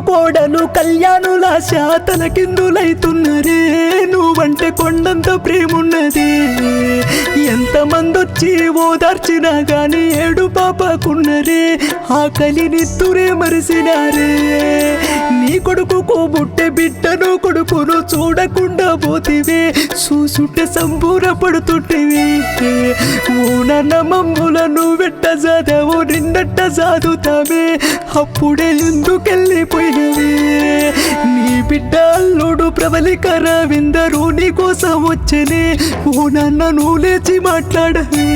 కోడలు కళ్యాణుల శాతల కిందులైతున్నరే నువ్వంటే కొండంత ప్రేమున్నది ఎంతమందొచ్చి ఓదార్చినా గాని ఏడు పాపకున్నరే ఆకలి నిత్తురే మరిసినారే నీ కొడుకుకు బుట్టె బిడ్డను కొడుకును చూడకుండా పోతివే చూసుంటే సంబూరపడుతుంటివి ఊనన్న మమ్ములను వెట్ట చదవు నిన్నట్ట చదువుతావే అప్పుడే ఎందుకెళ్ళిపోయినవి నీ బిడ్డ అల్లుడు ప్రబలికర విందరు నీ కోసం వచ్చనే ఊనన్న నువ్వు లేచి మాట్లాడవే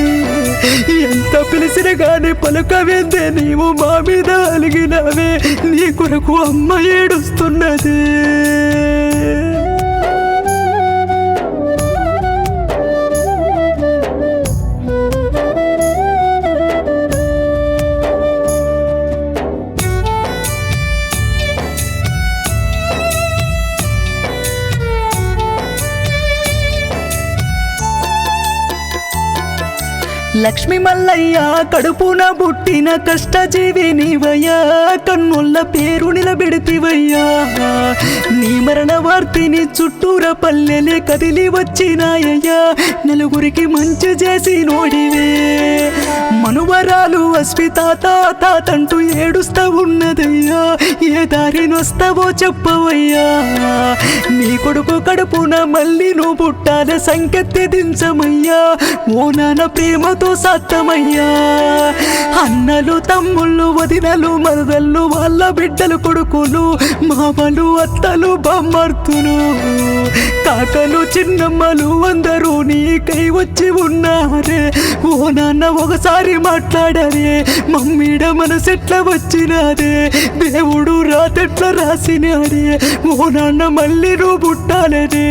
ఎంత పిలిచిన గాని పలుకవేందే నీవు మా మీద అలిగినవే నీ కొరకు అమ్మ ఏడుస్తున్నది లక్ష్మీ మల్లయ్య కడుపున పుట్టిన కష్టజీవి నీవయ్యా కన్నుల్ల పేరు నిలబెడితివయ్యా నీ మరణ వార్తిని చుట్టూర పల్లెలే కదిలి వచ్చినాయ్యా నలుగురికి మంచి చేసి నోడివే మనువరాలు అస్మిత తాతంటూ ఏడుస్తా ఉన్నదయ్యా ఏ దారినొస్తావో చెప్పవయ్యా నీ కొడుకు కడుపున మళ్ళీ నువ్వు పుట్టాల సంకెత్తి దించమయ్యా ఓ నాన్న ప్రేమతో సత్తమయ్యా అన్నలు తమ్ముళ్ళు వదినలు మరదళ్ళు వాళ్ళ బిడ్డలు కొడుకులు మామలు అత్తలు బామ్మర్తులు కాకలు చిన్నమ్మలు అందరూ నీకై వచ్చి ఉన్నారే ఓ నాన్న ఒకసారి మాట్లాడరే మమ్మీడ మనసెట్ల వచ్చినాదే దేవుడు రాతెట్ల రాసినాడే ఓ నాన్న మళ్ళీ నువ్వు పుట్టాలనే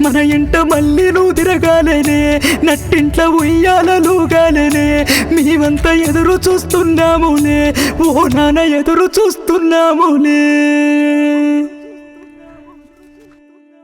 మన ఇంట మళ్ళీ నువ్వు తిరగాలనే నట్టింట్ల ఉయ్యాలలుగాలనే మేమంతా ఎదురు చూస్తున్నాములే ఓ నాన్న ఎదురు చూస్తున్నాములే